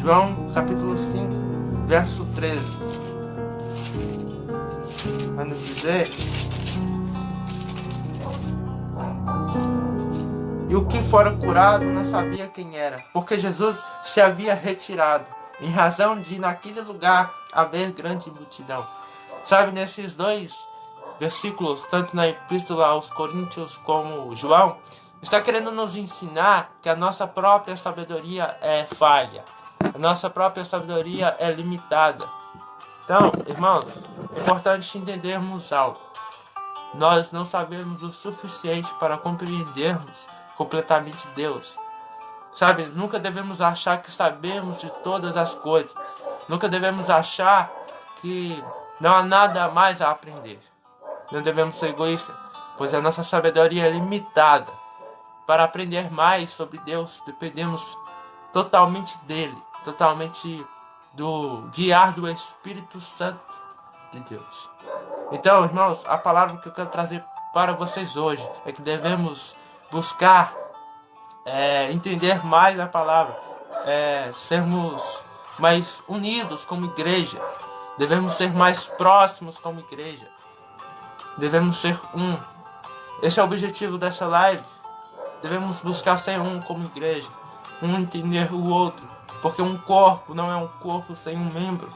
João capítulo 5, verso 13. Vai nos dizer: e o que fora curado não sabia quem era, porque Jesus se havia retirado, em razão de naquele lugar haver grande multidão. Sabe, nesses dois versículos, tanto na Epístola aos Coríntios como João, está querendo nos ensinar que a nossa própria sabedoria é falha, a nossa própria sabedoria é limitada. Então, irmãos, é importante entendermos algo. Nós não sabemos o suficiente para compreendermos completamente Deus. Sabe, nunca devemos achar que sabemos de todas as coisas. Nunca devemos achar que não há nada mais a aprender. Não devemos ser egoístas, pois a nossa sabedoria é limitada. Para aprender mais sobre Deus, dependemos totalmente dele, totalmente do guiar do Espírito Santo de Deus. Então, irmãos, a palavra que eu quero trazer para vocês hoje é que devemos buscar entender mais a palavra, sermos mais unidos como igreja, devemos ser mais próximos como igreja, devemos ser um. Esse é o objetivo dessa live. Devemos buscar ser um como igreja, um entender o outro, porque um corpo não é um corpo sem um membro,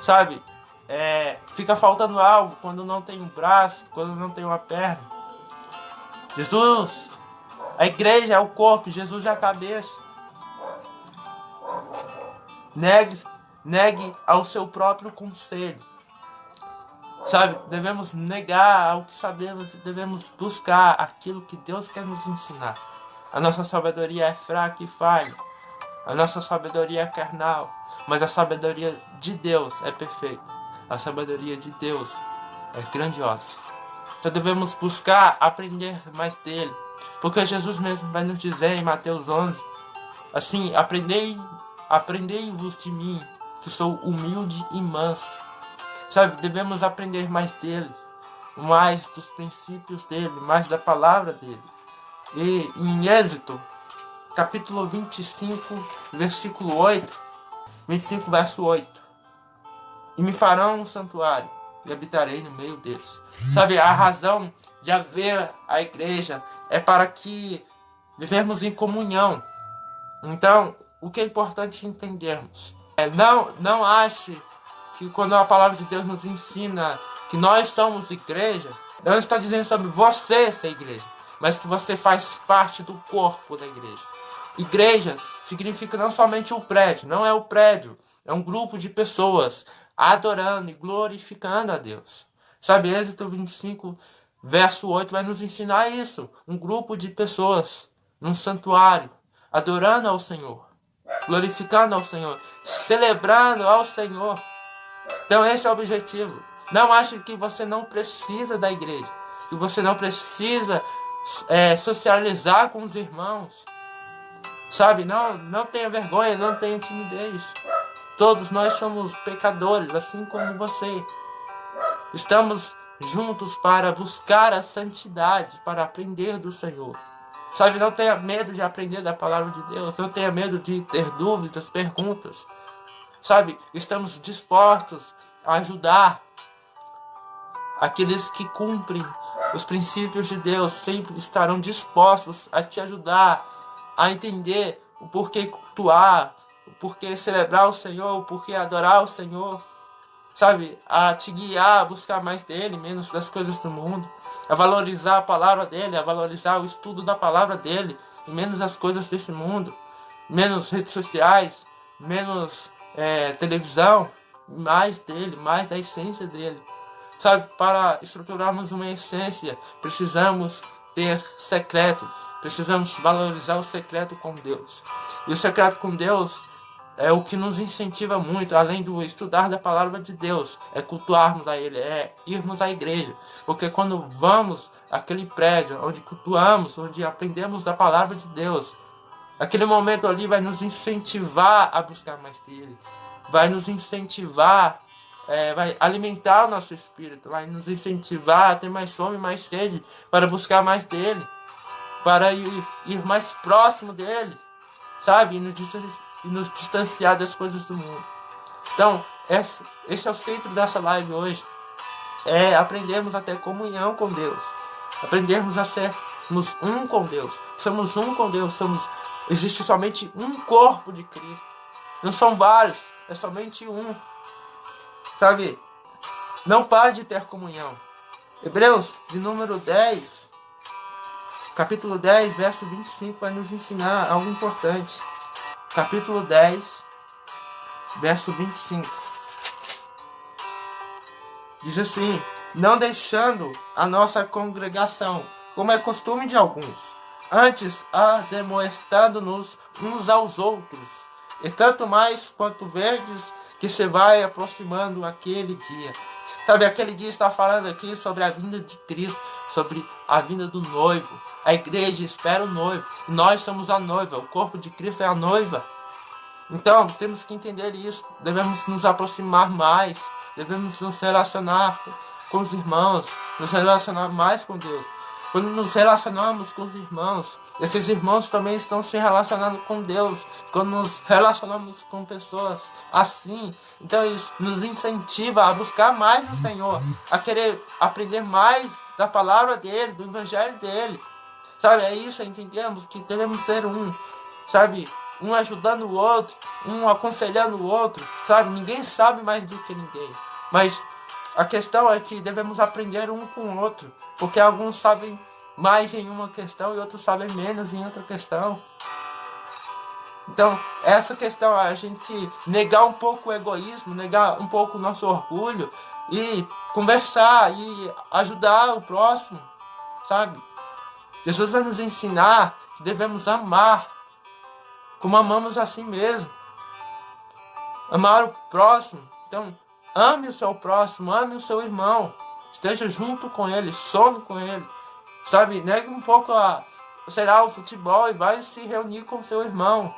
sabe? Fica faltando algo quando não tem um braço, quando não tem uma perna. Jesus, a igreja é o corpo, Jesus é a cabeça. Negue ao seu próprio conselho. Sabe, devemos negar o que sabemos e devemos buscar aquilo que Deus quer nos ensinar. A nossa sabedoria é fraca e falha. A nossa sabedoria é carnal, mas a sabedoria de Deus é perfeita. A sabedoria de Deus é grandiosa. Então devemos buscar aprender mais dele, porque Jesus mesmo vai nos dizer em Mateus 11, assim: aprendei-vos de mim, que sou humilde e manso. Sabe, devemos aprender mais dele, mais dos princípios dele, mais da palavra dele. E em Êxodo, capítulo 25, versículo 8, 25, verso 8. E me farão um santuário, e habitarei no meio deles. Sabe, a razão de haver a igreja é para que vivemos em comunhão. Então, o que é importante entendermos? Não ache que quando a palavra de Deus nos ensina que nós somos igreja, não está dizendo sobre você ser igreja, mas que você faz parte do corpo da igreja. Igreja significa não somente o prédio, não é o prédio, é um grupo de pessoas adorando e glorificando a Deus. Sabe, Êxodo 25, verso 8 vai nos ensinar isso. Um grupo de pessoas num santuário, adorando ao Senhor, glorificando ao Senhor, celebrando ao Senhor. Então esse é o objetivo. Não ache que você não precisa da igreja, que você não precisa socializar com os irmãos. Sabe, não tenha vergonha, não tenha timidez. Todos nós somos pecadores, assim como você. Estamos juntos para buscar a santidade, para aprender do Senhor. Sabe, não tenha medo de aprender da palavra de Deus, não tenha medo de ter dúvidas, perguntas. Sabe, estamos dispostos a ajudar aqueles que cumprem os princípios de Deus, sempre estarão dispostos a te ajudar a entender o porquê cultuar, o porquê celebrar o Senhor, o porquê adorar o Senhor. Sabe, a te guiar, a buscar mais dele, menos das coisas do mundo, a valorizar a palavra dele, a valorizar o estudo da palavra dele, e menos as coisas desse mundo, menos redes sociais, menos televisão, mais dele, mais da essência dele. Sabe, para estruturarmos uma essência, precisamos ter secreto, precisamos valorizar o secreto com Deus. E o secreto com Deus é o que nos incentiva muito, além do estudar da palavra de Deus, é cultuarmos a Ele, é irmos à igreja. Porque quando vamos àquele prédio onde cultuamos, onde aprendemos da palavra de Deus, aquele momento ali vai nos incentivar a buscar mais dele, vai nos incentivar, vai alimentar o nosso espírito, vai nos incentivar a ter mais fome, mais sede, para buscar mais dele, para ir mais próximo dele, sabe? e nos distanciar das coisas do mundo. Então, esse é o centro dessa live hoje. É aprendermos a ter comunhão com Deus. Aprendermos a sermos um com Deus. Somos um com Deus. Existe somente um corpo de Cristo. Não são vários, é somente um. Sabe? Não pare de ter comunhão. Hebreus, de número 10, capítulo 10, verso 25, vai nos ensinar algo importante. Capítulo 10, verso 25. Diz assim: não deixando a nossa congregação, como é costume de alguns, antes admoestando-nos uns aos outros, e tanto mais quanto verdes que se vai aproximando aquele dia. Sabe, aquele dia está falando aqui sobre a vinda de Cristo, sobre a vinda do noivo. A igreja espera o noivo. Nós somos a noiva. O corpo de Cristo é a noiva. Então, temos que entender isso. Devemos nos aproximar mais. Devemos nos relacionar com os irmãos. Nos relacionar mais com Deus. Quando nos relacionamos com os irmãos, esses irmãos também estão se relacionando com Deus. Quando nos relacionamos com pessoas assim, então isso nos incentiva a buscar mais o Senhor, a querer aprender mais da palavra dele, do evangelho dele. Sabe, é isso, entendemos que devemos ser um, sabe, um ajudando o outro, um aconselhando o outro, sabe, ninguém sabe mais do que ninguém, mas a questão é que devemos aprender um com o outro, porque alguns sabem mais em uma questão e outros sabem menos em outra questão. Então, essa questão, a gente negar um pouco o egoísmo, negar um pouco o nosso orgulho e conversar e ajudar o próximo, sabe? Jesus vai nos ensinar que devemos amar como amamos a si mesmo. Amar o próximo. Então, ame o seu próximo, ame o seu irmão. Esteja junto com ele, some com ele. Sabe, negue um pouco o futebol e vai se reunir com seu irmão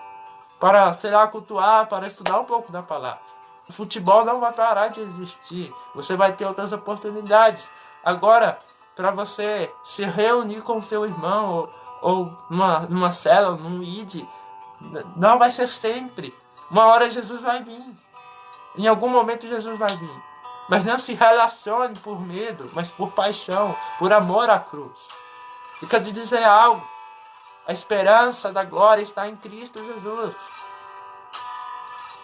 para, cultuar, para estudar um pouco da palavra. O futebol não vai parar de existir. Você vai ter outras oportunidades. Agora, para você se reunir com seu irmão ou numa célula, num ID, não vai ser sempre. Uma hora Jesus vai vir. Em algum momento Jesus vai vir. Mas não se relacione por medo, mas por paixão, por amor à cruz. E quero te dizer algo. A esperança da glória está em Cristo Jesus.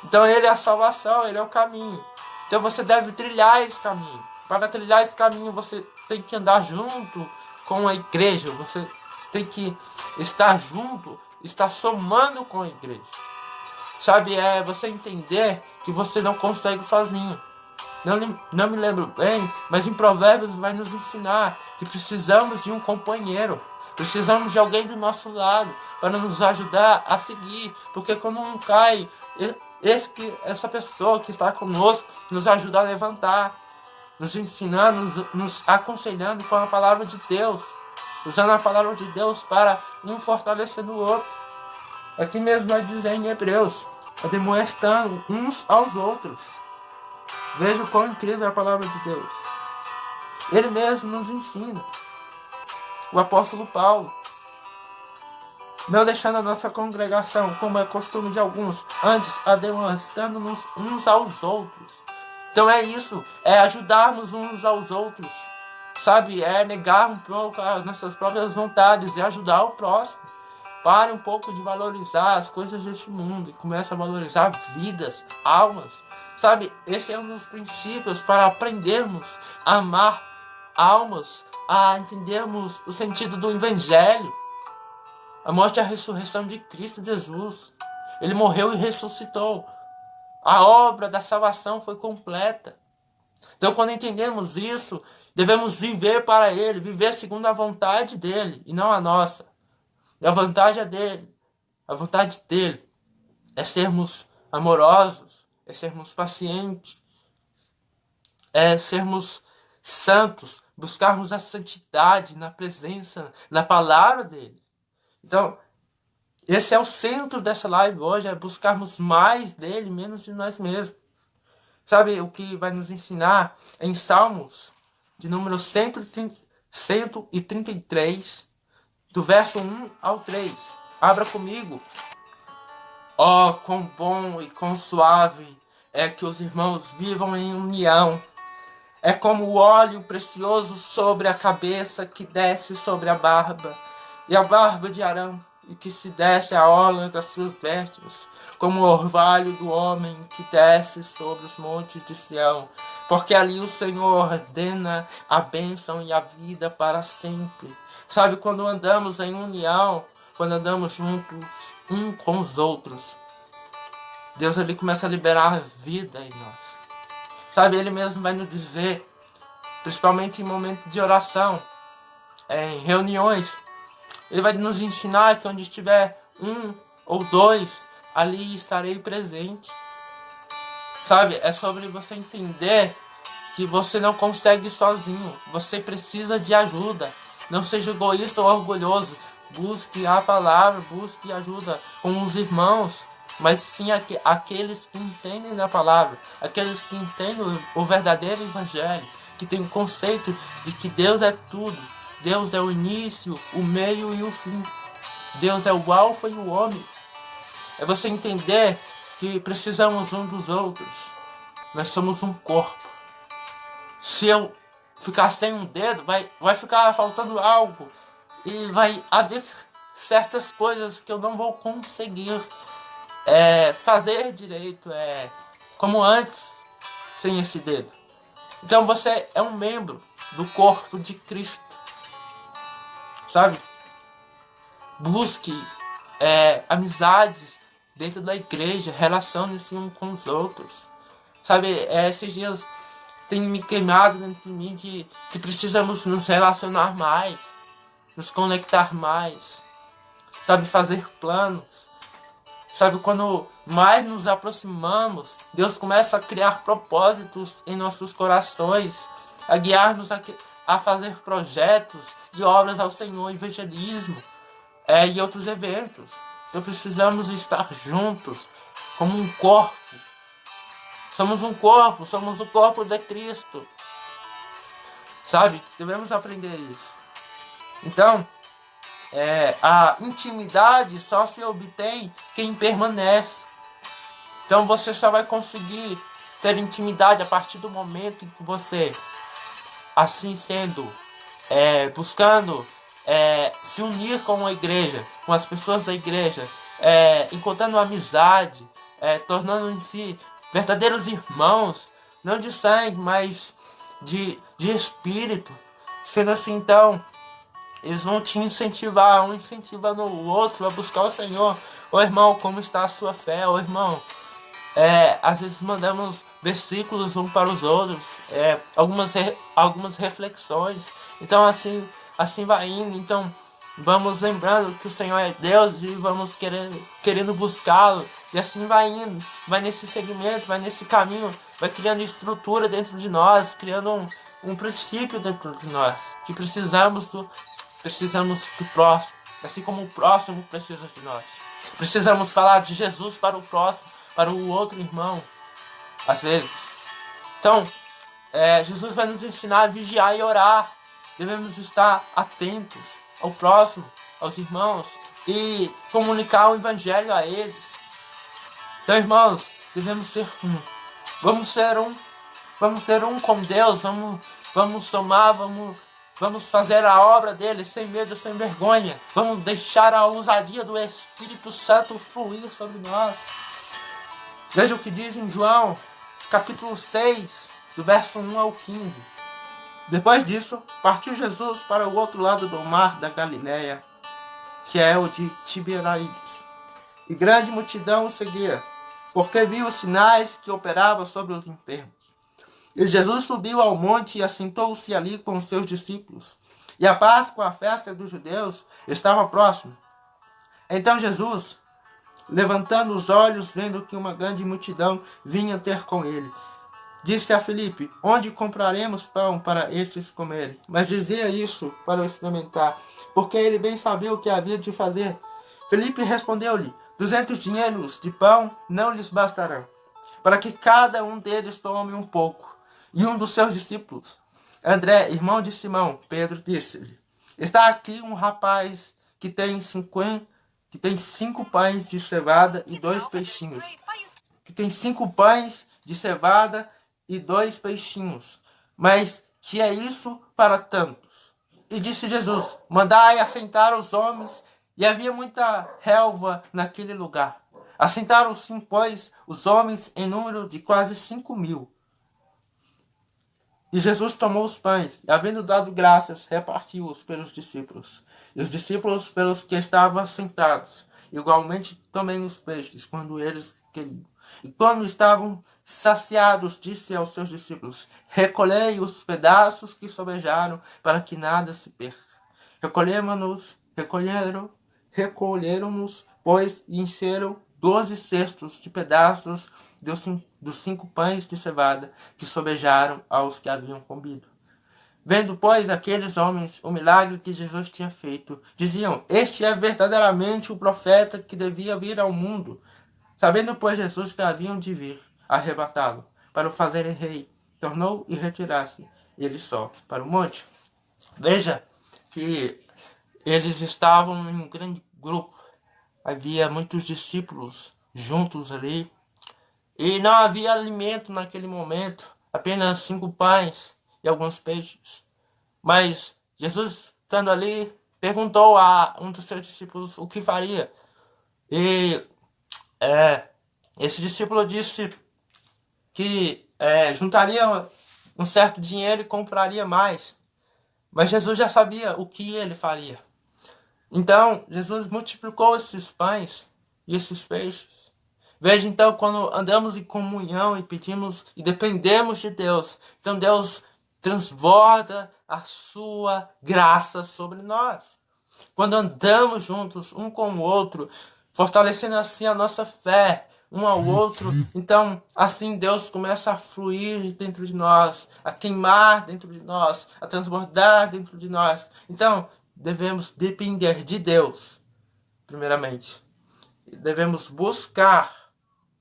Então Ele é a salvação, Ele é o caminho. Então você deve trilhar esse caminho. Para trilhar esse caminho você tem que andar junto com a igreja. Você tem que estar junto, estar somando com a igreja. Sabe, é você entender que você não consegue sozinho. Não me lembro bem, mas em Provérbios vai nos ensinar que precisamos de um companheiro. Precisamos de alguém do nosso lado para nos ajudar a seguir. Porque quando um cai, essa pessoa que está conosco nos ajuda a levantar, nos ensinando, nos aconselhando com a palavra de Deus, usando a palavra de Deus para um fortalecer o outro. Aqui mesmo vai dizer em Hebreus, demonstrando uns aos outros. Veja o quão incrível é a palavra de Deus. Ele mesmo nos ensina. O apóstolo Paulo, não deixando a nossa congregação, como é costume de alguns, antes demonstrando-nos uns aos outros. Então é isso, é ajudarmos uns aos outros, sabe? É negar um pouco as nossas próprias vontades e ajudar o próximo. Pare um pouco de valorizar as coisas deste mundo e comece a valorizar vidas, almas. Sabe, esse é um dos princípios para aprendermos a amar almas, a entendermos o sentido do Evangelho. A morte e a ressurreição de Cristo Jesus. Ele morreu e ressuscitou. A obra da salvação foi completa. Então, quando entendemos isso, devemos viver para Ele, viver segundo a vontade dEle e não a nossa. E a vontade dEle. A vontade dEle é sermos amorosos, é sermos pacientes, é sermos santos, buscarmos a santidade na presença, na palavra dEle. Então, esse é o centro dessa live hoje, é buscarmos mais dele, menos de nós mesmos. Sabe o que vai nos ensinar em Salmos, de número 133, do verso 1 ao 3. Abra comigo. Oh, quão bom e quão suave é que os irmãos vivam em união. É como o óleo precioso sobre a cabeça que desce sobre a barba, e a barba de Arão, e que se desce a orla das suas vestes, como o orvalho do homem que desce sobre os montes de Sião, porque ali o Senhor ordena a bênção e a vida para sempre. Sabe, quando andamos em união, quando andamos juntos um com os outros, Deus ali começa a liberar vida em nós. Sabe, Ele mesmo vai nos dizer, principalmente em momentos de oração, em reuniões, Ele vai nos ensinar que onde estiver um ou dois, ali estarei presente. Sabe, é sobre você entender que você não consegue sozinho, você precisa de ajuda. Não seja egoísta ou orgulhoso, busque a palavra, busque ajuda com os irmãos, mas sim aqueles que entendem da palavra, aqueles que entendem o verdadeiro evangelho, que tem o conceito de que Deus é tudo, Deus é o início, o meio e o fim, Deus é o alfa e o ômega. É você entender que precisamos um dos outros, nós somos um corpo. Se eu ficar sem um dedo, vai ficar faltando algo. E vai haver certas coisas que eu não vou conseguir fazer direito, como antes, sem esse dedo. Então você é um membro do corpo de Cristo. Sabe? Busque amizades dentro da igreja, relacione-se um com os outros. Sabe, esses dias tem me queimado dentro de mim que precisamos nos relacionar mais, nos conectar mais, sabe, fazer planos. Sabe, quando mais nos aproximamos, Deus começa a criar propósitos em nossos corações, a guiar-nos a fazer projetos de obras ao Senhor, evangelismo e outros eventos. Então precisamos estar juntos como um corpo. Somos um corpo, somos o corpo de Cristo. Sabe? Devemos aprender isso. Então, a intimidade só se obtém quem permanece. Então você só vai conseguir ter intimidade a partir do momento em que você, assim sendo, buscando se unir com a igreja, com as pessoas da igreja, encontrando amizade, tornando-se verdadeiros irmãos, não de sangue, mas de espírito. Sendo assim, então, eles vão te incentivar, um incentivando o outro a buscar o Senhor. Ô irmão, como está a sua fé? Ô irmão, às vezes mandamos versículos uns para os outros, algumas reflexões. Então assim vai indo. Então vamos lembrando que o Senhor é Deus e vamos querendo buscá-lo. E assim vai indo, vai nesse segmento, vai nesse caminho, vai criando estrutura dentro de nós, criando um princípio dentro de nós, que precisamos do próximo, assim como o próximo precisa de nós. Precisamos falar de Jesus para o próximo, para o outro irmão, às vezes. Então, Jesus vai nos ensinar a vigiar e orar. Devemos estar atentos ao próximo, aos irmãos, e comunicar o evangelho a eles. Então, irmãos, devemos ser um. Vamos ser um com Deus. Vamos tomar, vamos fazer a obra dele sem medo, sem vergonha. Vamos deixar a ousadia do Espírito Santo fluir sobre nós. Veja o que diz em João, capítulo 6, do verso 1 ao 15. Depois disso, partiu Jesus para o outro lado do mar da Galileia, que é o de Tiberíades. E grande multidão o seguia, porque viu os sinais que operavam sobre os enfermos. E Jesus subiu ao monte e assentou-se ali com os seus discípulos. E a Páscoa, a festa dos judeus, estava próxima. Então Jesus, levantando os olhos, vendo que uma grande multidão vinha ter com ele, disse a Filipe: onde compraremos pão para estes comerem? Mas dizia isso para o experimentar, porque ele bem sabia o que havia de fazer. Filipe respondeu-lhe: 200 dinheiros de pão não lhes bastarão, para que cada um deles tome um pouco. E um dos seus discípulos, André, irmão de Simão, Pedro, disse-lhe: está aqui um rapaz que tem que tem 5 pães de cevada e 2 peixinhos. Que tem 5 pães de cevada e 2 peixinhos. Mas que é isso para tantos? E disse Jesus: mandai assentar os homens. E havia muita relva naquele lugar. Assentaram-se, pois, os homens em número de quase 5.000. E Jesus tomou os pães, e havendo dado graças, repartiu-os pelos discípulos. E os discípulos pelos que estavam sentados. Igualmente também os peixes, quando eles queriam. E quando estavam saciados, disse aos seus discípulos: recolhei os pedaços que sobejaram, para que nada se perca. Recolheram-nos, pois, e encheram 12 cestos de pedaços dos 5 pães de cevada que sobejaram aos que haviam comido. Vendo, pois, aqueles homens o milagre que Jesus tinha feito, diziam: este é verdadeiramente o profeta que devia vir ao mundo. Sabendo, pois, Jesus que haviam de vir arrebatá-lo para o fazerem rei, tornou e retirar-se ele só para o monte. Veja que eles estavam em um grande grupo. Havia muitos discípulos juntos ali. E não havia alimento naquele momento. Apenas 5 pães e alguns peixes. Mas Jesus, estando ali, perguntou a um dos seus discípulos o que faria. E esse discípulo disse que juntaria um certo dinheiro e compraria mais. Mas Jesus já sabia o que ele faria. Então, Jesus multiplicou esses pães e esses peixes. Veja, então, quando andamos em comunhão e pedimos e dependemos de Deus, então Deus transborda a sua graça sobre nós. Quando andamos juntos, um com o outro, fortalecendo assim a nossa fé, um ao outro, então assim Deus começa a fluir dentro de nós, a queimar dentro de nós, a transbordar dentro de nós. Então, devemos depender de Deus, primeiramente. Devemos buscar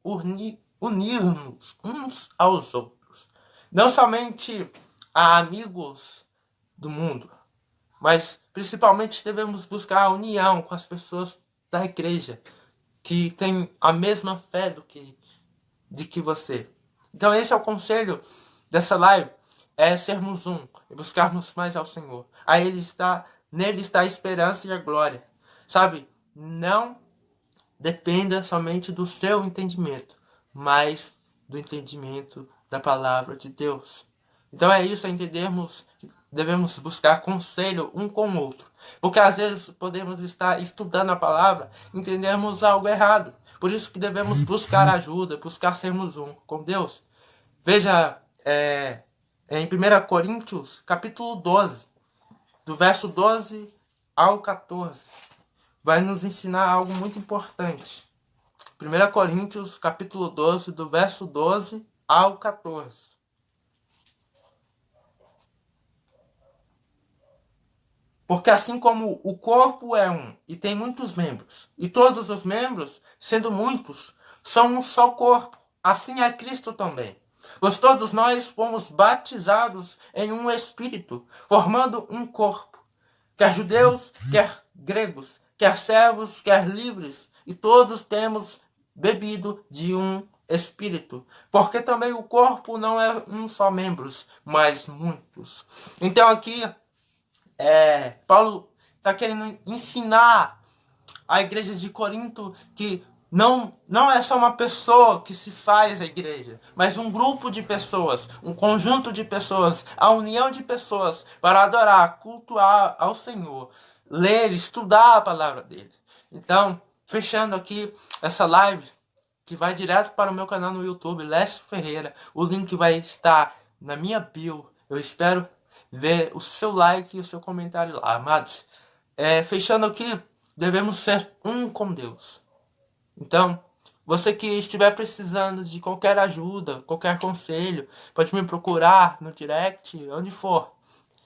unir-nos uns aos outros. Não somente a amigos do mundo, mas principalmente devemos buscar a união com as pessoas da igreja que têm a mesma fé de que você. Então esse é o conselho dessa live, é sermos um e buscarmos mais ao Senhor. Nele está a esperança e a glória. Sabe, não dependa somente do seu entendimento, mas do entendimento da palavra de Deus. Então é isso, entendermos que devemos buscar conselho um com o outro. Porque às vezes podemos estar estudando a palavra e entendermos algo errado. Por isso que devemos buscar ajuda, buscar sermos um com Deus. Veja em 1 Coríntios, capítulo 12, do verso 12 ao 14. Vai nos ensinar algo muito importante. 1 Coríntios, capítulo 12, do verso 12 ao 14. Porque assim como o corpo é um e tem muitos membros, e todos os membros, sendo muitos, são um só corpo, assim é Cristo também. Pois todos nós fomos batizados em um Espírito, formando um corpo, quer judeus, quer gregos, quer servos, quer livres, e todos temos bebido de um Espírito, porque também o corpo não é um só membros, mas muitos. Então aqui Paulo está querendo ensinar a igreja de Corinto que não é só uma pessoa que se faz a igreja, mas um grupo de pessoas, um conjunto de pessoas, a união de pessoas para adorar, cultuar ao Senhor, ler, estudar a palavra dele. Então, fechando aqui essa live, que vai direto para o meu canal no YouTube, Lécio Ferreira, o link vai estar na minha bio. Eu espero ver o seu like e o seu comentário lá, amados. Fechando aqui, devemos ser um com Deus. Então, você que estiver precisando de qualquer ajuda, qualquer conselho, pode me procurar no direct, onde for.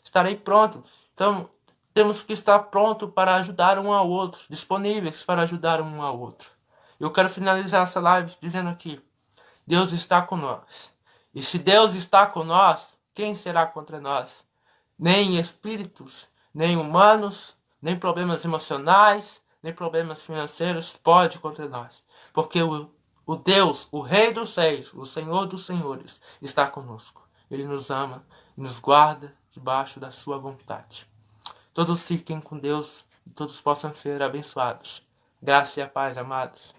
Estarei pronto. Então, temos que estar pronto para ajudar um ao outro, disponíveis para ajudar um ao outro. Eu quero finalizar essa live dizendo aqui: Deus está com nós. E se Deus está com nós, quem será contra nós? Nem espíritos, nem humanos, nem problemas emocionais, nem problemas financeiros pode contra nós. Porque o Deus, o Rei dos Reis, o Senhor dos Senhores, está conosco. Ele nos ama e nos guarda debaixo da sua vontade. Todos fiquem com Deus e todos possam ser abençoados. Graça e a paz, amados.